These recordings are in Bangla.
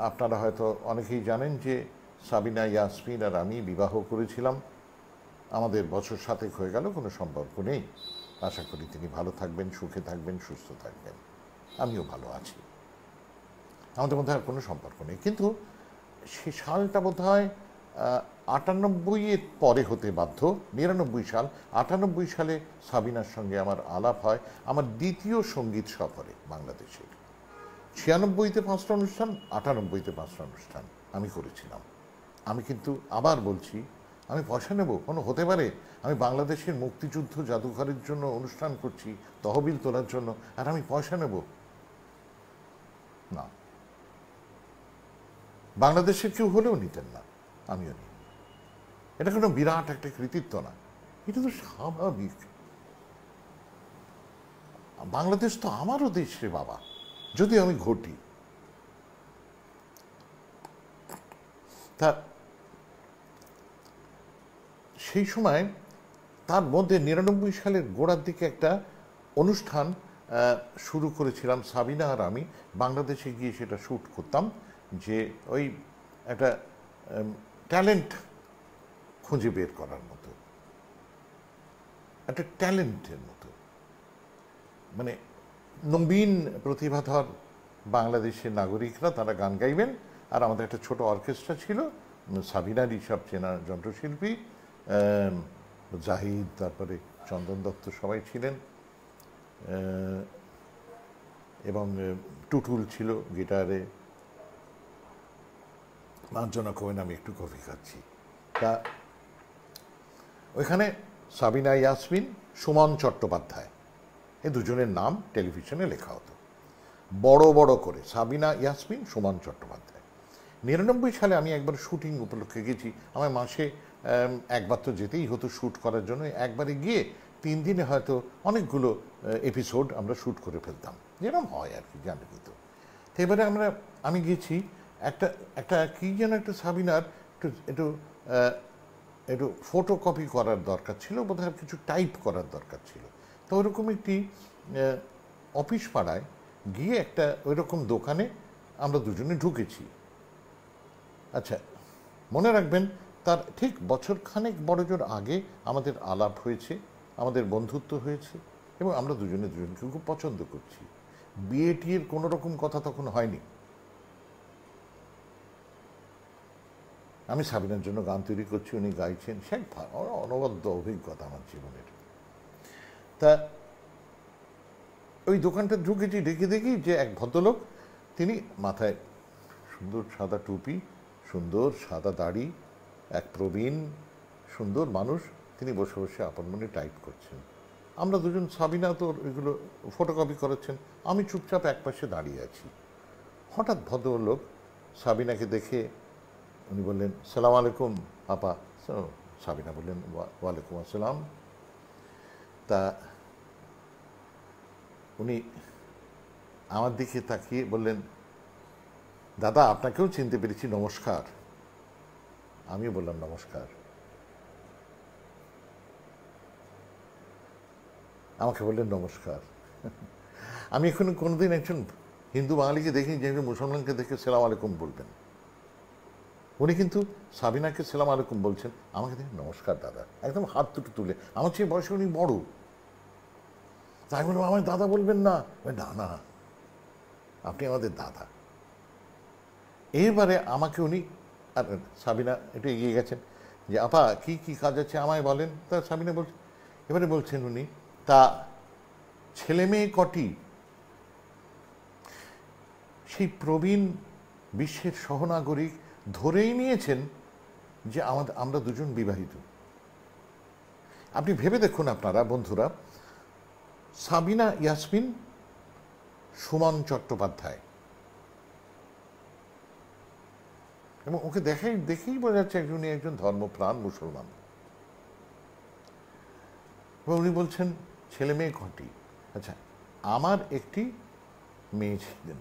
আপনারা হয়তো অনেকেই জানেন যে সাবিনা ইয়াসমিন আর আমি বিবাহ করেছিলাম। আমাদের বছর 7 হয়ে গেল, কোনো সম্পর্ক নেই। আশা করি তিনি ভালো থাকবেন, সুখে থাকবেন, সুস্থ থাকবেন। আমিও ভালো আছি। আমাদের মধ্যে আর কোনো সম্পর্ক নেই, কিন্তু সে সালটা বোধ হয় 98-এর পরে হতে বাধ্য। 99 সাল, 98 সালে সাবিনার সঙ্গে আমার আলাপ হয় আমার দ্বিতীয় সঙ্গীত সফরে বাংলাদেশের। 96-তে 5টা অনুষ্ঠান, 98-তে 5টা অনুষ্ঠান আমি করেছিলাম। আমি কিন্তু আবার বলছি, আমি পয়সা নেব কোনো হতে পারে? আমি বাংলাদেশের মুক্তিযুদ্ধ জাদুঘরের জন্য অনুষ্ঠান করছি, তহবিল তোলার জন্য, আর আমি পয়সা নেব না। বাংলাদেশের কেউ হলেও নিতেন না, আমিও নিই। এটা কোনো বিরাট একটা কৃতিত্ব না, এটা তো স্বাভাবিক। বাংলাদেশ তো আমারও দেশ রে বাবা, যদি আমি ঘটি। তা সেই সময় তার মধ্যে 99 সালের গোড়ার দিকে একটা অনুষ্ঠান শুরু করেছিলাম সাবিনা আর আমি। বাংলাদেশে গিয়ে সেটা শ্যুট করতাম, যে ওই একটা ট্যালেন্ট খুঁজে বের করার মতো, একটা ট্যালেন্টের মতো, মানে নবীন প্রতিভাধর বাংলাদেশের নাগরিকরা তারা গান গাইবেন, আর আমাদের একটা ছোট অর্কেস্ট্রা ছিল। সাবিনারই সব চেনা যন্ত্রশিল্পী, জাহিদ, তারপরে চন্দন দত্ত সবাই ছিলেন, এবং টুটুল ছিল গিটারে। লাঞ্ছনা কোয়েন, আমি একটু কফি খাচ্ছি। তা ওইখানে সাবিনা ইয়াসমিন, সুমন চট্টোপাধ্যায়, এই দুজনের নাম টেলিভিশনে লেখা হতো বড় বড় করে, সাবিনা ইয়াসমিন, সুমন চট্টোপাধ্যায়। 99 সালে আমি একবার শুটিং উপলক্ষে গেছি। আমার মাসে একবার তো যেতেই হতো শ্যুট করার জন্য। একবারে গিয়ে 3 দিনে হয়তো অনেকগুলো এপিসোড আমরা শ্যুট করে ফেলতাম, যেরকম হয় আর কি, জানেনই তো। তো এবারে আমি গেছি, একটা কি যেন একটা সাবিনার একটু একটু ফটোকপি করার দরকার ছিল, বোধহয় কিছু টাইপ করার দরকার ছিল। তো ওইরকম একটি অফিস পাড়ায় গিয়ে একটা ওইরকম দোকানে আমরা দুজনে ঢুকেছি। আচ্ছা, মনে রাখবেন, তার ঠিক বছরখানেক বড়জোর আগে আমাদের আলাপ হয়েছে, আমাদের বন্ধুত্ব হয়েছে, এবং আমরা দুজনে দুজনকে খুব পছন্দ করছি। বিয়ে টিয়ের কোনো রকম কথা তখন হয়নি। আমি সাবিনার জন্য গান তৈরি করছি, উনি গাইছেন, সে অনবদ্য অভিজ্ঞতা আমার জীবনের। তা ওই দোকানটা ঢুকেছি, দেখি যে এক ভদ্রলোক, তিনি মাথায় সুন্দর সাদা টুপি, সুন্দর সাদা দাড়ি, এক প্রবীণ সুন্দর মানুষ, তিনি বসে বসে আপন মনে টাইপ করছেন। আমরা দুজন, সাবিনা তো এগুলো ফটোকপি করাচ্ছেন, আমি চুপচাপ একপাশে দাঁড়িয়ে আছি। হঠাৎ ভদ্রলোক সাবিনাকে দেখে উনি বললেন, সালাম আলাইকুম আপা। সাবিনা বললেন, ওয়ালাইকুম আসসালাম। তা উনি আমার দিকে তাকিয়ে বললেন, দাদা আপনাকেও চিনতে পেরেছি, নমস্কার। আমিও বললাম নমস্কার। আমাকে বললেন নমস্কার। আমি এখন কোনোদিন একজন হিন্দু বাঙালিকে দেখিনি যে একজন মুসলমানকে দেখে সালাম আলাইকুম বলবেন। উনি কিন্তু সাবিনাকে সালাম আলাইকুম বলছেন, আমাকে দেখে নমস্কার দাদা, একদম হাত দুটো তুলে। আমার চেয়ে বয়সে উনি বড়। তাই বললাম, আমার দাদা বলবেন না? না না, আপনি আমাদের দাদা। এবারে আমাকে উনি, আর সাবিনা একটু এগিয়ে গেছেন, যে আপা কি কি কাজ আছে আমায় বলেন। তা সাবিনা বলছেন, এবারে বলছেন উনি, তা ছেলে মেয়ে কটি? সেই প্রবীণ বিশ্বের সহনাগরিক ধরেই নিয়েছেন যে আমরা দুজন বিবাহিত। আপনি ভেবে দেখুন আপনারা বন্ধুরা, সাবিনা ইয়াসমিন, সুমন চট্টোপাধ্যায়, এবং ওকে দেখেই বোঝা যাচ্ছে একজন ধর্মপ্রাণ মুসলমান। এবং উনি বলছেন ছেলে মেয়ে কটি? আচ্ছা, আমার একটি মেয়ে ছিলেন,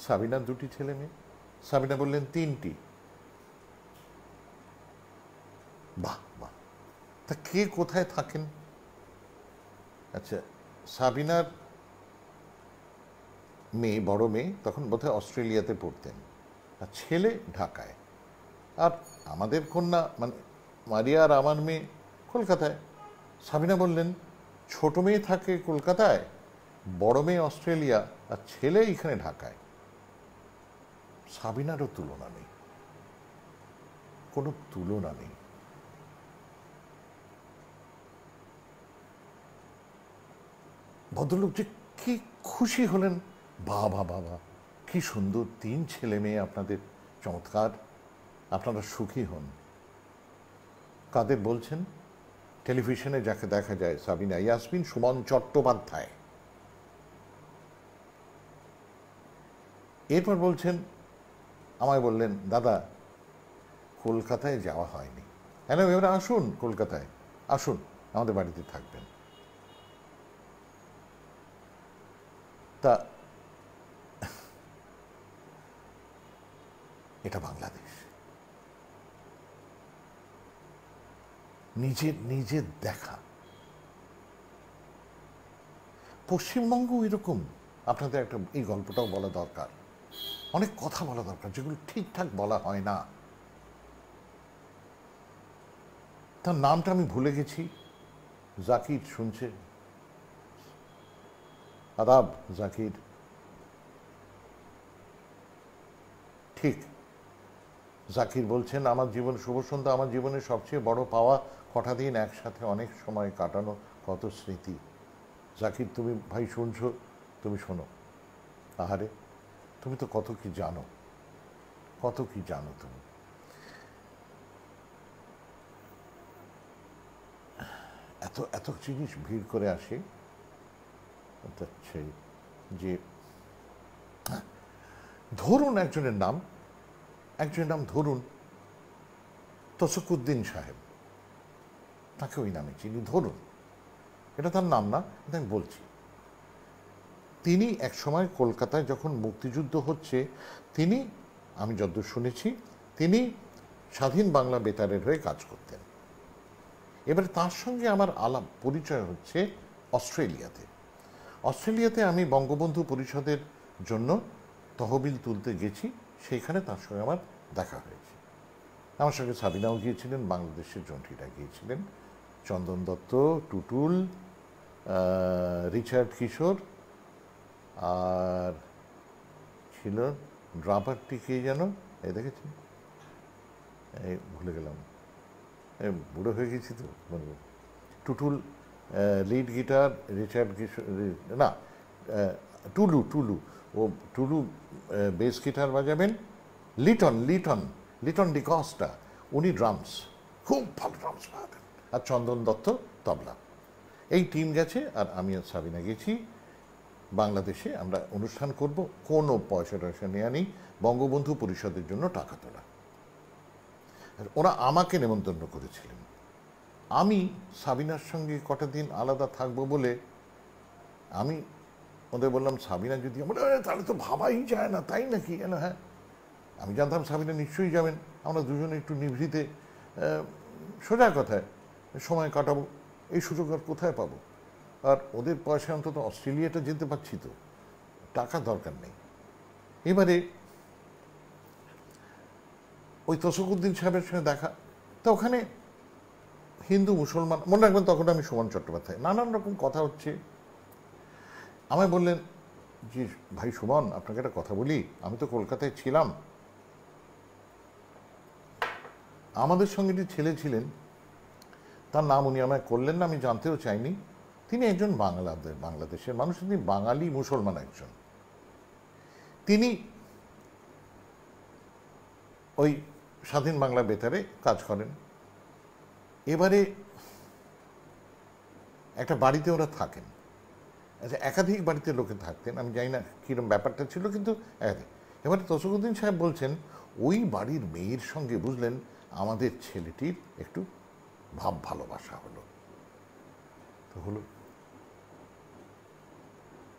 সাবিনার 2টি ছেলে মেয়ে। সাবিনা বললেন 3টি। বাহ বাহ, তা কে কোথায় থাকেন? আচ্ছা, সাবিনার মেয়ে, বড় মেয়ে, তখন বোধহয় অস্ট্রেলিয়াতে পড়তেন, আর ছেলে ঢাকায়। আর আমাদের কন্যা মানে মারিয়া আর আমার মেয়ে কলকাতায়। সাবিনা বললেন ছোট মেয়ে থাকে কলকাতায়, বড় মেয়ে অস্ট্রেলিয়া, আর ছেলে এখানে ঢাকায়। সাবিনারও তুলনা নেই, কোনো তুলনা নেই। ভদ্রলোক যে কি খুশি হলেন, বাবা বাবা কি সুন্দর 3 ছেলে মেয়ে আপনাদের, চমৎকার, আপনারা সুখী হন। কাদের বলছেন? টেলিভিশনে যাকে দেখা যায় সাবিনা ইয়াসমিন সুমন চট্টোপাধ্যায়। এরপর বলছেন, আমায় বললেন দাদা কলকাতায় যাওয়া হয়নি, হ্যাঁ এবারে আসুন কলকাতায়, আসুন আমাদের বাড়িতে থাকবেন। তা এটা বাংলাদেশ, নিজের দেখা। পশ্চিমবঙ্গ এরকম। আপনাদের একটা এই গল্পটাও বলা দরকার, অনেক কথা বলা দরকার যেগুলো ঠিকঠাক বলা হয় না। তার নামটা আমি ভুলে গেছি। জাকির শুনছে? আদাব জাকির। ঠিক, জাকির বলছেন আমার জীবন শুভ সন্ধ্যা, আমার জীবনের সবচেয়ে বড় পাওয়া কটা দিন একসাথে অনেক সময় কাটানো, কত স্মৃতি। জাকির তুমি ভাই শুনছো? তুমি শোনো। আহারে তুমি তো কত কি জানো, কত কি জানো তুমি। এত এত জিনিস ভিড় করে আসে। সেই যে ধরুন একজনের নাম ধরুন তসকুদ্দিন সাহেব, তাকে ওই নামে চিনি, ধরুন এটা তার নাম না, এটা আমি বলছি। তিনি একসময় কলকাতায় যখন মুক্তিযুদ্ধ হচ্ছে, তিনি, আমি যতদূর শুনেছি, তিনি স্বাধীন বাংলা বেতারের হয়ে কাজ করতেন। এবারে তার সঙ্গে আমার আলাপ পরিচয় হচ্ছে অস্ট্রেলিয়াতে। অস্ট্রেলিয়াতে আমি বঙ্গবন্ধু পরিষদের জন্য তহবিল তুলতে গেছি, সেইখানে তার সঙ্গে আমার দেখা হয়েছে। আমার সঙ্গে সাবিনাও গিয়েছিলেন, বাংলাদেশের জন্টিরা গিয়েছিলেন, চন্দন দত্ত, টুটুল, রিচার্ড কিশোর, আর ছিল ড্রামারটি কে যেন, এই দেখেছেন, এই ভুলে গেলাম, বুড়ো হয়ে গেছি তো বলবো। টুটুল লিড গিটার, রিচার্ড কিশোর না, টুলু ও টুলু বেস গিটার বাজাবেন, লিটন ডিকস্টা উনি ড্রামস, খুব ভালো ড্রামস বাজাবেন, আর চন্দন দত্ত তবলা। এই টিম গেছে, আর আমি আর সাবিনা গেছি বাংলাদেশে। আমরা অনুষ্ঠান করব, কোনো পয়সা টয়সা নেওয়া নেই, বঙ্গবন্ধু পরিষদের জন্য টাকা তোলা। ওরা আমাকে নেমন্তন্ন করেছিলেন। আমি সাবিনার সঙ্গে কটা দিন আলাদা থাকবো বলে আমি ওদের বললাম সাবিনা যদি, তাহলে তো ভাবাই যায় না, তাই নাকি? হ্যাঁ, আমি জানতাম সাবিনা নিশ্চয়ই যাবেন, আমরা দুজনে একটু নিভৃতে সোজা কথায় সময় কাটাবো, এই সুযোগ আর কোথায় পাবো? আর ওদের পয়সা অন্তত অস্ট্রেলিয়াটা যেতে পারছি তো, টাকা দরকার নেই। এবারে ওই তসকুদ্দিন সাহেবের সঙ্গে দেখা, তো ওখানে হিন্দু মুসলমান, মনে রাখবেন তখন আমি সুমন চট্টোপাধ্যায়, নানান রকম কথা হচ্ছে। আমায় বললেন যে ভাই সুমন আপনাকে একটা কথা বলি, আমি তো কলকাতায় ছিলাম, আমাদের সঙ্গে যে ছেলে ছিলেন তার নাম উনি আমায় করলেন না, আমি জানতেও চাইনি। তিনি একজন বাংলাদেশের মানুষ, তিনি বাঙালি মুসলমান একজন। তিনি ওই স্বাধীন বাংলা বেতারে কাজ করেন। এবারে একটা বাড়িতে ওরা থাকেন, আচ্ছা একাধিক বাড়িতে লোকে থাকতেন, আমি জানি না কীরকম ব্যাপারটা ছিল, কিন্তু একাধিক। এবারে তসকুদ্দিন সাহেব বলছেন ওই বাড়ির মেয়ের সঙ্গে বুঝলেন আমাদের ছেলেটির একটু ভাব ভালোবাসা হলো। তো হলো,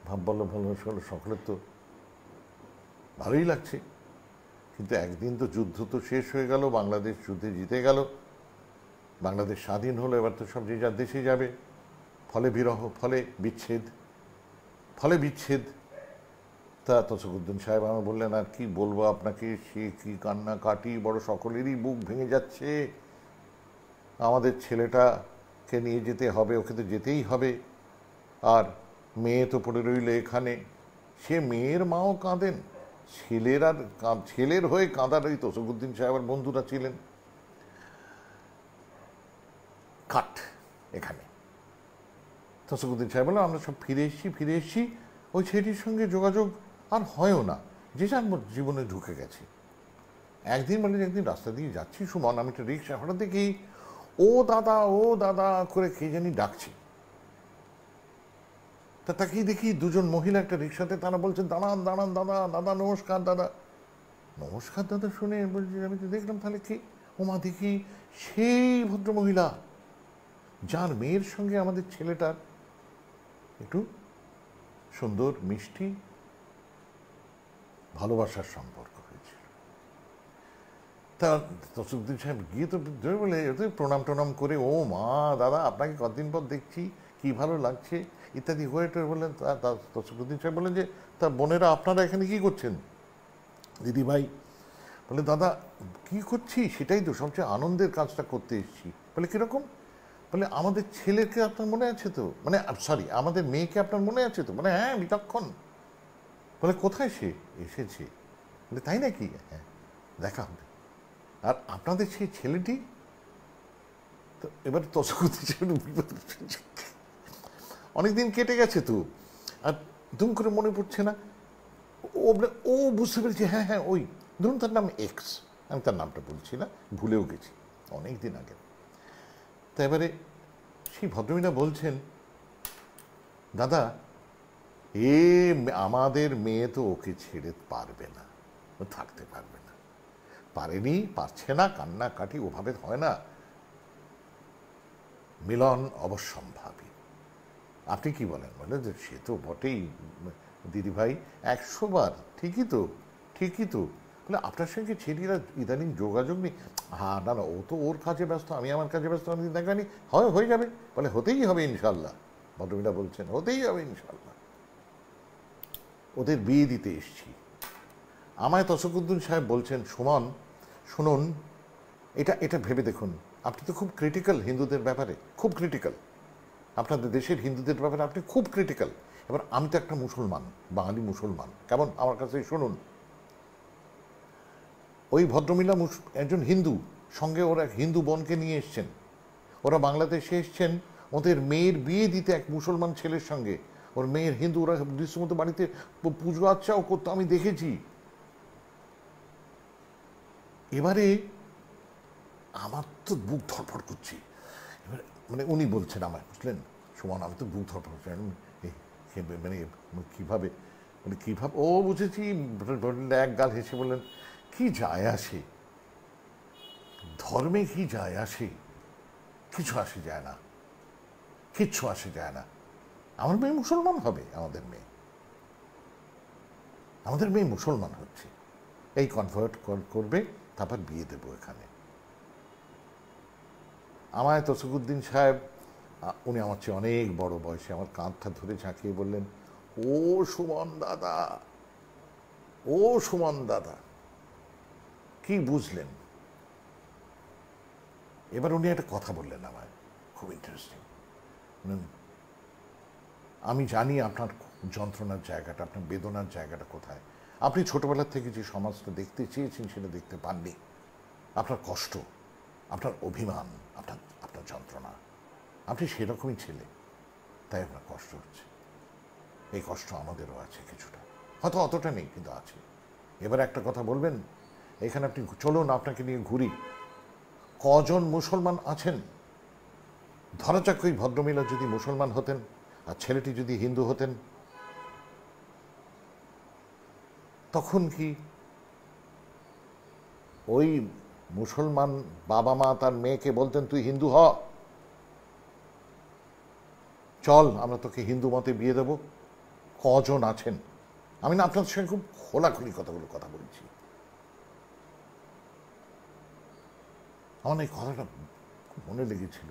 ভাব ভালোবাসা হলো, সকলের তো ভালোই লাগছে। কিন্তু একদিন তো যুদ্ধ তো শেষ হয়ে গেল, বাংলাদেশ যুদ্ধে জিতে গেল, বাংলাদেশ স্বাধীন হলো, এবার তো সব যে যার দেশে যাবে। ফলে বিরহ, ফলে বিচ্ছেদ। তা তসকুদ্দিন সাহেব আমার বললেন, আর কি বলবো আপনাকে, সে কি কান্না কাটি, বড় সকলেরই বুক ভেঙে যাচ্ছে। আমাদের ছেলেটাকে নিয়ে যেতে হবে, ওকে তো যেতেই হবে, আর মেয়ে তো পড়ে রইল এখানে। সে মেয়ের মাও কাঁদেন, ছেলের আর ছেলের হয়ে কাঁদার ওই তসকুদ্দিন সাহেবের বন্ধুরা ছিলেন। কাট এখানে। তসকুদ্দিন সাহেব বললেন, আমরা সব ফিরে এসেছি, ওই ছেলেটির সঙ্গে যোগাযোগ আর হয়ও না, যে যার জীবনে ঢুকে গেছে। একদিন রাস্তা দিয়ে যাচ্ছি সুমন, আমি একটা রিক্সা, হঠাৎ দেখি ও দাদা করে কে জানি ডাকছে। তা তাকেই দেখি দুজন মহিলা একটা রিক্সাতে, তারা বলছেন, দাঁড়ান দাদা, নমস্কার দাদা শুনে বলছি, আমি তো দেখলাম তাহলে কি, ওমা দেখি সেই ভদ্রমহিলা যার মেয়ের সঙ্গে আমাদের ছেলেটার একটু সুন্দর মিষ্টি ভালোবাসার সম্পর্ক হয়েছিল। তা তসকুদ্দিন সাহেব গিয়ে তো বলে প্রণাম টনাম করে, ও মা দাদা আপনাকে কতদিন পর দেখছি, কি ভালো লাগছে ইত্যাদি হয়ে বললেন। তসকুদ্দিন সাহেব বললেন যে, তা বোনেরা আপনারা এখানে কি করছেন? দিদি ভাই বলে, দাদা কি করছি, সেটাই তো সবচেয়ে আনন্দের কাজটা করতে এসেছি। বলে কীরকম? বলে, আমাদের ছেলেকে আপনার মনে আছে তো, মানে সরি আমাদের মেয়েকে আপনার মনে আছে তো? মানে হ্যাঁ, বিচক্ষণ। বলে, কোথায় সে এসেছে? বলে, তাই নাকি? হ্যাঁ, দেখা হবে। আর আপনাদের সেই ছেলেটি? তো এবার তসকুদ্দিন অনেকদিন কেটে গেছে তো, আর দুম করে মনে পড়ছে না। ও বুঝতে পেরেছি, হ্যাঁ ওই ধরুন তার নাম এক্স, আমি তার নামটা বলছি না, ভুলেও গেছি, অনেক দিন আগে। তা এবারে সেই ভদ্রমহিলা বলছেন, দাদা আমাদের মেয়ে তো ওকে ছেড়ে পারবে না, ও থাকতে পারবে না, পারছে না, কান্নাকাটি ওভাবে হয় না, মিলন অবশ্যম্ভাবী। আপনি কি বলেন? বলে যে, সে তো বটেই দিদিভাই, 100 বার, ঠিকই তো। বলে, আপনার সঙ্গে ছেলেরা ইদানিং যোগাযোগ নেই? হ্যাঁ না, ও তো ওর কাজে ব্যস্ত, আমি আমার কাজে ব্যস্ত, আমি দেখানি, হয়ে যাবে। বলে, হতেই হবে ইনশাল্লাহ। ভদ্রমহিলা বলছেন, হতেই হবে ইনশাল্লাহ। ওদের বিয়ে দিতে এসছি। আমায় তসকুদ্দিন সাহেব বলছেন, সুমন শুনুন, এটা ভেবে দেখুন, আপনি তো খুব ক্রিটিক্যাল হিন্দুদের ব্যাপারে, খুব ক্রিটিক্যাল, আপনাদের দেশের হিন্দুদের ব্যাপারে আপনি খুব ক্রিটিক্যাল। এবার আমি তো একটা মুসলমান, বাঙালি মুসলমান, কেমন আমার কাছে শুনুন। ওই ভদ্রমহিলা একজন হিন্দু, সঙ্গে ওরা এক হিন্দু বোনকে নিয়ে এসছেন, ওরা বাংলাদেশে এসছেন ওদের মেয়ের বিয়ে দিতে এক মুসলমান ছেলের সঙ্গে। ওর মেয়ের হিন্দু, ওরা দৃশ্যমতো বাড়িতে পুজো আচ্ছাও করতো, আমি দেখেছি। এবারে আমার তো বুক ধরফর করছি। এবারে মানে উনি বলছেন আমায়, বুঝলেন সুমন, আমি তো বুক ধরফর করছি, মানে কীভাবে ও বুঝেছি। এক গাল হেসে বললেন, কি যায় আসে ধর্মে, কি যায় আসে, কিচ্ছু আসে যায় না। আমার মেয়ে মুসলমান হবে, আমাদের মেয়ে মুসলমান হচ্ছে, এই কনভার্ট করবে, তারপর বিয়ে দেবো এখানে। আমায় তসকুদ্দিন সাহেব, উনি আমার চেয়ে অনেক বড় বয়সে, আমার কাঁধটা ধরে ঝাঁকিয়ে বললেন, ও সুমন দাদা কি বুঝলেন? এবার উনি একটা কথা বললেন আমায়, খুব ইন্টারেস্টিং। আমি জানি আপনার যন্ত্রণার জায়গাটা, আপনার বেদনার জায়গাটা কোথায়। আপনি ছোটবেলার থেকে যে সমাজটা দেখতে চেয়েছেন সেটা দেখতে পাননি। আপনার কষ্ট, আপনার অভিমান, আপনার যন্ত্রণা, আপনি সেরকমই ছেলে, তাই আপনার কষ্ট হচ্ছে। এই কষ্ট আমাদেরও আছে কিছুটা, হয়তো অতটা নেই, কিন্তু আছে। এবার একটা কথা বলবেন, এখানে আপনি চলুন, আপনাকে নিয়ে ঘুরি। কজন মুসলমান আছেন? ধরা যাক ওই ভদ্রমহিলা যদি মুসলমান হতেন আর ছেলেটি যদি হিন্দু হতেন, তখন কি ওই মুসলমান বাবা মা তার মেয়েকে বলতেন, তুই হিন্দু হ, চল আমরা তোকে হিন্দু মতে বিয়ে দেব? কজন আছেন? আমি না আপনার সঙ্গে খুব খোলাখুলি কথা বলছি। আমার এই কথাটা খুব মনে লেগেছিল।